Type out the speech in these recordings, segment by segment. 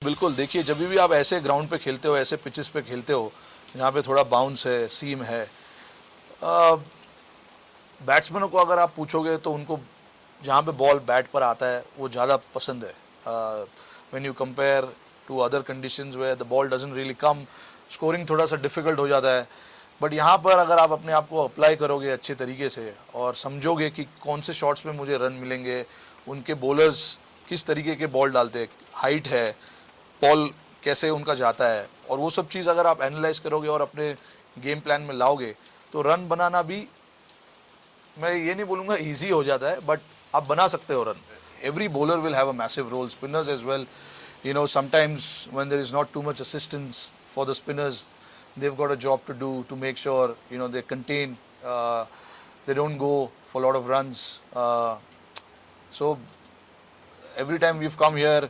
बिल्कुल, देखिए जब भी आप ऐसे ग्राउंड पे खेलते हो, ऐसे पिचेस पे खेलते हो, जहाँ पे थोड़ा बाउंस है, सीम है, बैट्समैनों को अगर आप पूछोगे तो उनको जहाँ पे बॉल बैट पर आता है वो ज़्यादा पसंद है. When you compare to other conditions where the ball doesn't really come, scoring थोड़ा सा डिफिकल्ट हो जाता है. बट यहाँ पर अगर आप अपने आप को अप्लाई करोगे अच्छे तरीके से और समझोगे कि कौन से शॉट्स में मुझे रन मिलेंगे, उनके बॉलर्स किस तरीके के बॉल डालते हैं, हाइट है, बॉल कैसे उनका जाता है, और वो सब चीज़ अगर आप एनालाइज करोगे और अपने गेम प्लान में लाओगे तो रन बनाना भी, मैं ये नहीं बोलूँगा ईजी हो जाता है, बट आप बना सकते हो run. Every bowler will have a massive role, spinners as well. You know, sometimes when there is not too much assistance for the spinners, they've got a job to do to make sure, you know, they contain, they don't go for a lot of runs. So every time we've come here,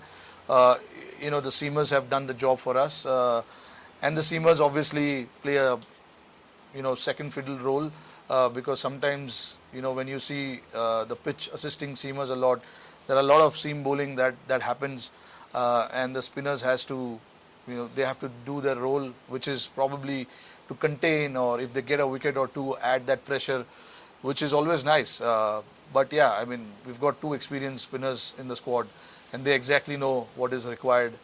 you know, the seamers have done the job for us, and the seamers obviously play a, you know, second fiddle role, because sometimes, you know, when you see the pitch assisting seamers a lot, there are a lot of seam bowling that happens, and the spinners has to, you know, they have to do their role, which is probably to contain, or if they get a wicket or two, add that pressure, which is always nice. But yeah, I mean, we've got two experienced spinners in the squad, and they exactly know what is required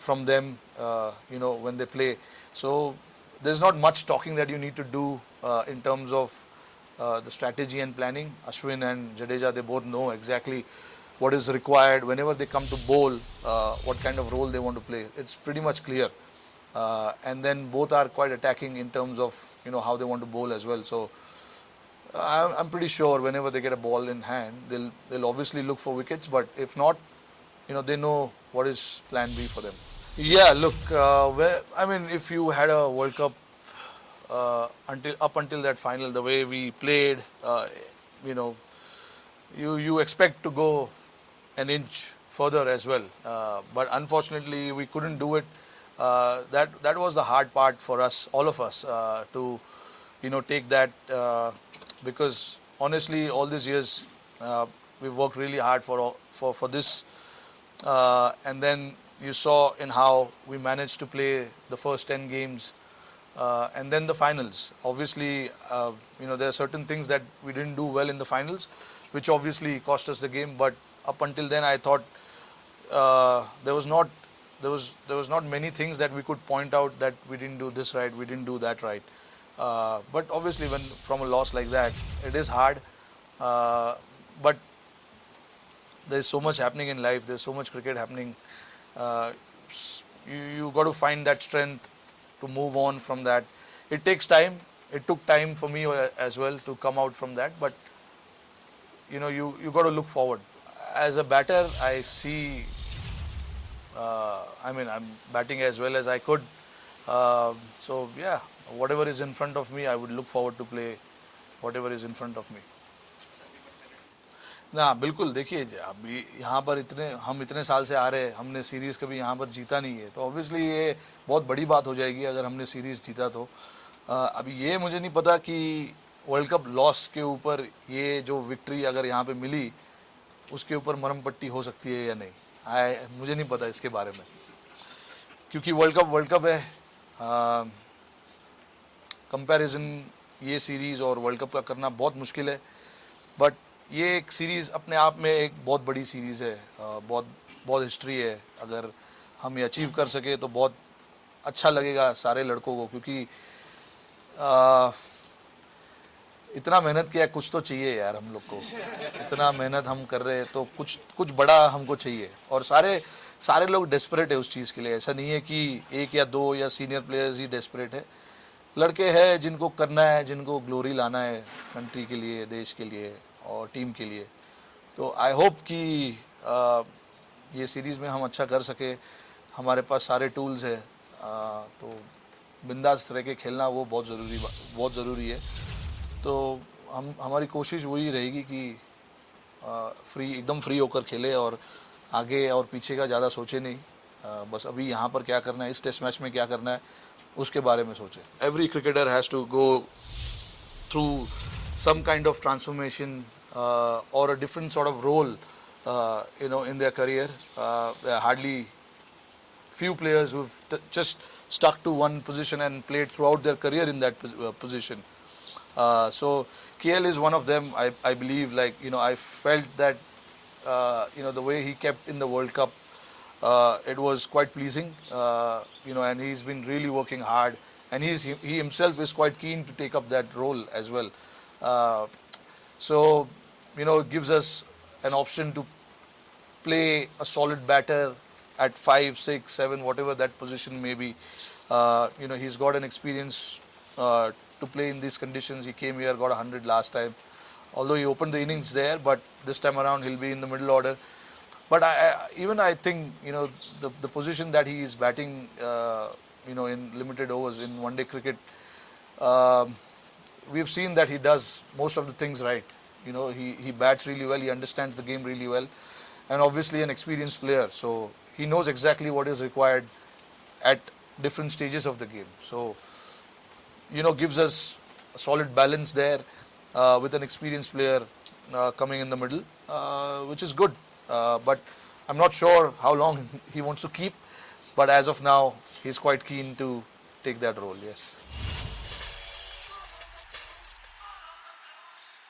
from them, you know, when they play. So there's not much talking that you need to do in terms of the strategy and planning. Ashwin and Jadeja, they both know exactly what is required whenever they come to bowl, what kind of role they want to play. It's pretty much clear. And then both are quite attacking in terms of, you know, how they want to bowl as well. So I'm pretty sure whenever they get a ball in hand, they'll obviously look for wickets, but if not, you know, they know what is plan B for them. Yeah, look, I mean, if you had a World Cup until that final, the way we played, you know, you expect to go an inch further as well, but unfortunately we couldn't do it. That was the hard part for us, all of us, to, you know, take that, because honestly all these years we worked really hard for this, and then you saw in how we managed to play the first 10 games, and then the finals. Obviously, you know, there are certain things that we didn't do well in the finals, which obviously cost us the game. But up until then, I thought there was not many things that we could point out that we didn't do this right, we didn't do that right. But obviously, when from a loss like that, it is hard. But there's so much happening in life. There's so much cricket happening. You got to find that strength to move on from that. It takes time. It took time for me as well to come out from that. But you know, you got to look forward. As a batter, I see. I mean, I'm batting as well as I could. So yeah, whatever is in front of me, I would look forward to play whatever is in front of me. ना बिल्कुल, देखिए अभी यहाँ पर हम इतने साल से आ रहे, हमने सीरीज़ कभी यहाँ पर जीता नहीं है, तो ऑब्वियसली ये बहुत बड़ी बात हो जाएगी अगर हमने सीरीज़ जीता तो. अभी ये मुझे नहीं पता कि वर्ल्ड कप लॉस के ऊपर ये जो विक्ट्री अगर यहाँ पे मिली, उसके ऊपर मरहम पट्टी हो सकती है या नहीं. मुझे नहीं पता इसके बारे में, क्योंकि वर्ल्ड कप है. कंपैरिजन ये सीरीज़ और वर्ल्ड कप का करना बहुत मुश्किल है, बट ये एक सीरीज़ अपने आप में एक बहुत बड़ी सीरीज़ है. बहुत हिस्ट्री है. अगर हम ये अचीव कर सके तो बहुत अच्छा लगेगा सारे लड़कों को, क्योंकि इतना मेहनत किया, कुछ तो चाहिए यार हम लोग को. इतना मेहनत हम कर रहे हैं तो कुछ बड़ा हमको चाहिए, और सारे लोग डेस्परेट है उस चीज़ के लिए. ऐसा नहीं है कि एक या दो या सीनियर प्लेयर्स ही डेस्परेट है. लड़के हैं जिनको करना है, जिनको ग्लोरी लाना है कंट्री के लिए, देश के लिए और टीम के लिए. तो आई होप कि ये सीरीज़ में हम अच्छा कर सके. हमारे पास सारे टूल्स हैं, तो बिंदास रह के खेलना वो बहुत ज़रूरी है. तो हमारी कोशिश वही रहेगी कि एकदम फ्री होकर खेले और आगे और पीछे का ज़्यादा सोचे नहीं. बस अभी यहाँ पर क्या करना है, इस टेस्ट मैच में क्या करना है, उसके बारे में सोचे. Every cricketer has to go through some kind of transformation or a different sort of role in their career. There are hardly few players who've just stuck to one position and played throughout their career in that position. So KL is one of them. I believe, like, I felt that the way he kept in the World Cup, it was quite pleasing. And he's been really working hard, and he himself is quite keen to take up that role as well. So it gives us an option to play a solid batter at 5, 6, 7, whatever that position may be. He's got an experience to play in these conditions. He came here, got 100 last time. Although he opened the innings there, but this time around he'll be in the middle order. But I think the position that he is batting, in limited overs in one-day cricket, we've seen that he does most of the things right. He bats really well. He understands the game really well, and obviously an experienced player. So he knows exactly what is required at different stages of the game. So gives us a solid balance there with an experienced player coming in the middle, which is good. But I'm not sure how long he wants to keep. But as of now, he's quite keen to take that role. Yes.